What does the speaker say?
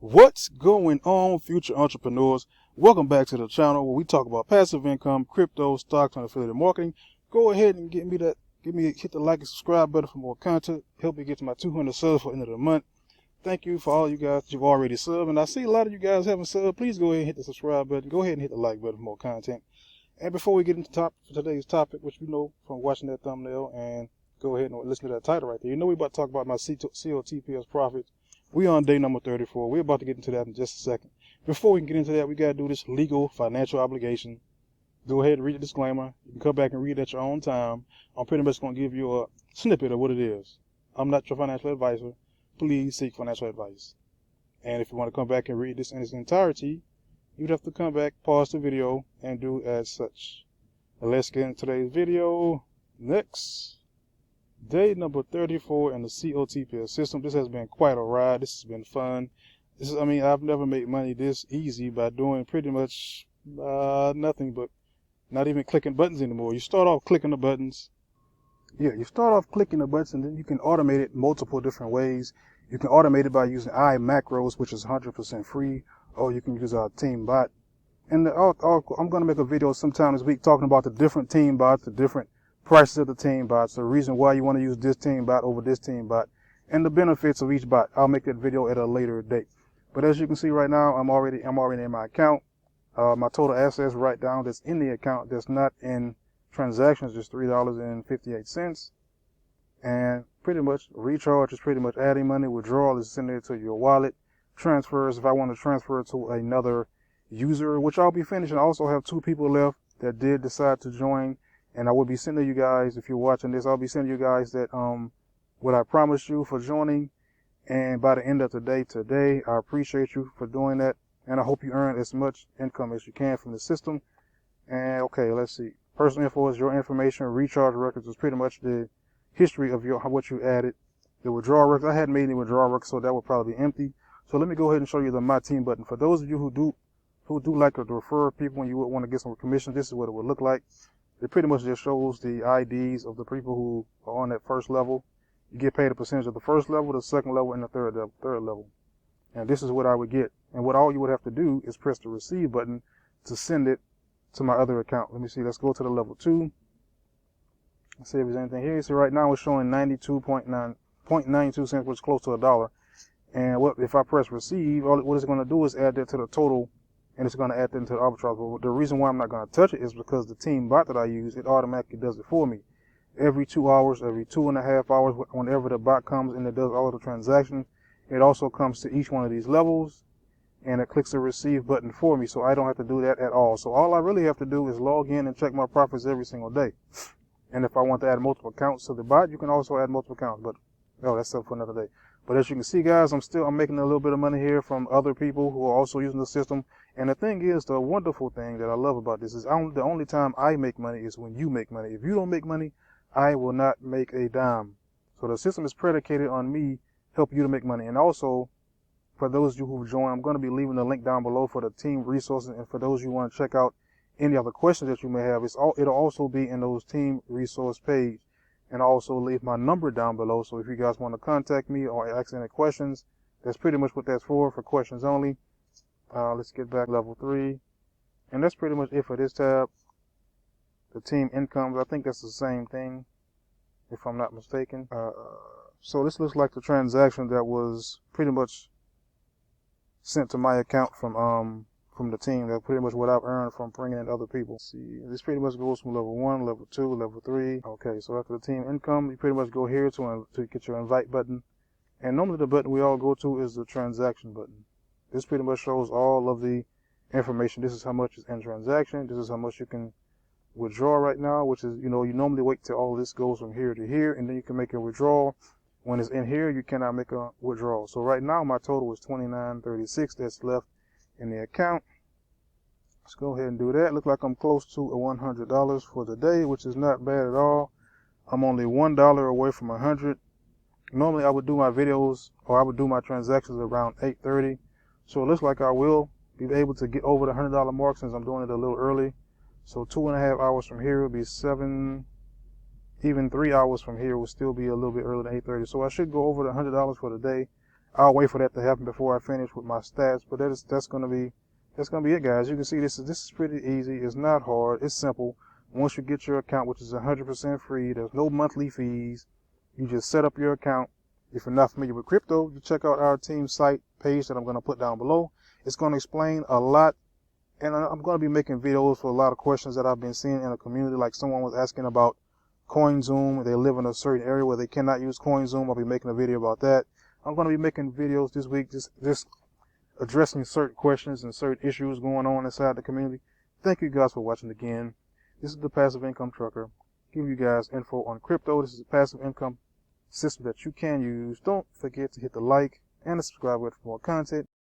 What's going on, future entrepreneurs? Welcome back to the channel where we talk about passive income, crypto, stocks, and affiliate marketing. Go ahead and hit the like and subscribe button for more content. Help me get to my 200 subs for the end of the month. Thank you for all you guys that you've already subbed, and I see a lot of you guys haven't subbed. Please go ahead and hit the subscribe button. Go ahead and hit the like button for more content. And before we get into today's topic, which you know from watching that thumbnail and go ahead and listen to that title right there, you know we're about to talk about my COTPS profits. We on day number 34. We're about to get into that in just a second. Before we can get into that, we got to do this legal financial obligation. Go ahead and read the disclaimer. You can come back and read it at your own time. I'm pretty much going to give you a snippet of what it is. I'm not your financial advisor. Please seek financial advice. And if you want to come back and read this in its entirety, you'd have to come back, pause the video, and do as such. Now let's get into today's video. Next. Day number 34 in the COTPS system. This has been quite a ride. This has been fun. I've never made money this easy by doing pretty much nothing but not even clicking buttons anymore. You start off clicking the buttons. You start off clicking the buttons, and then you can automate it multiple different ways. You can automate it by using macros, which is 100% free, or you can use our team bot. And I'm going to make a video sometime this week talking about the different team bots, the different prices of the team bots, the reason why you want to use this team bot over this team bot, and the benefits of each bot. I'll make that video at a later date. But as you can see right now, I'm already in my account. My total assets right down that's in the account that's not in transactions is $3.58. And pretty much recharge is pretty much adding money. Withdrawal is sending it to your wallet. Transfers, if I want to transfer it to another user, which I'll be finishing. I also have 2 people left that did decide to join. And I will be sending you guys, if you're watching this, I'll be sending you guys that what I promised you for joining. And by the end of the day today, I appreciate you for doing that. And I hope you earn as much income as you can from the system. And okay, let's see. Personal info is your information. Recharge records is pretty much the history of what you added. The withdrawal records, I hadn't made any withdrawal records, so that would probably be empty. So let me go ahead and show you the My Team button. For those of you who do like to refer people and you would want to get some commission, this is what it would look like. It pretty much just shows the IDs of the people who are on that first level. You get paid a percentage of the first level, the second level, and the third level. And this is what I would get. And what all you would have to do is press the receive button to send it to my other account. Let me see. Let's go to the level 2. Let's see if there's anything here. So right now it's showing 92.92 cents, which is close to $1. And if I press receive, what it's going to do is add that to the total. And it's going to add that into the arbitrage. But the reason why I'm not going to touch it is because the team bot that I use, it automatically does it for me. Every 2 hours, every 2.5 hours, whenever the bot comes and it does all of the transactions, it also comes to each one of these levels and it clicks the receive button for me. So I don't have to do that at all. So all I really have to do is log in and check my profits every single day. And if I want to add multiple accounts to the bot, you can also add multiple accounts. But that's up for another day. But as you can see, guys, I'm making a little bit of money here from other people who are also using the system. And the thing is, the wonderful thing that I love about this is the only time I make money is when you make money. If you don't make money, I will not make a dime. So the system is predicated on me help you to make money. And also, for those of you who've joined, I'm going to be leaving the link down below for the team resources. And for those of you who want to check out any other questions that you may have, it'll also be in those team resource page. And I'll also leave my number down below. So if you guys want to contact me or ask any questions, that's pretty much what that's for questions only. Let's get back level 3. And that's pretty much it for this tab. The team incomes, I think that's the same thing, if I'm not mistaken. So this looks like the transaction that was pretty much sent to my account from the team. That's pretty much what I've earned from bringing in other people. Let's see, this pretty much goes from level 1, level 2, level 3. Okay, so after the team income, you pretty much go here to get your invite button. And normally the button we all go to is the transaction button. This pretty much shows all of the information. This is how much is in transaction. This is how much you can withdraw right now, which is, you normally wait till all of this goes from here to here, and then you can make a withdrawal. When it's in here, you cannot make a withdrawal. So right now, my total is $29.36 that's left in the account. Let's go ahead and do that. Look like I'm close to $100 for the day, which is not bad at all. I'm only $1 away from 100. Normally, I would do my videos or I would do my transactions around 8:30. So it looks like I will be able to get over the $100 mark since I'm doing it a little early. So 2.5 hours from here will be 7. Even 3 hours from here will still be a little bit earlier than 8:30. So I should go over the $100 for the day. I'll wait for that to happen before I finish with my stats. But that's gonna be it, guys. You can see this is pretty easy. It's not hard. It's simple. Once you get your account, which is 100% free, there's no monthly fees. You just set up your account. If you're not familiar with crypto, you check out our team site page that I'm going to put down below. It's going to explain a lot, and I'm going to be making videos for a lot of questions that I've been seeing in the community. Like someone was asking about CoinZoom. They live in a certain area where they cannot use CoinZoom. I'll be making a video about that. I'm going to be making videos this week just addressing certain questions and certain issues going on inside the community. Thank you guys for watching again. This is the Passive Income Trucker, giving you guys info on crypto. This is a passive income system that you can use. Don't forget to hit the like and the subscribe button for more content.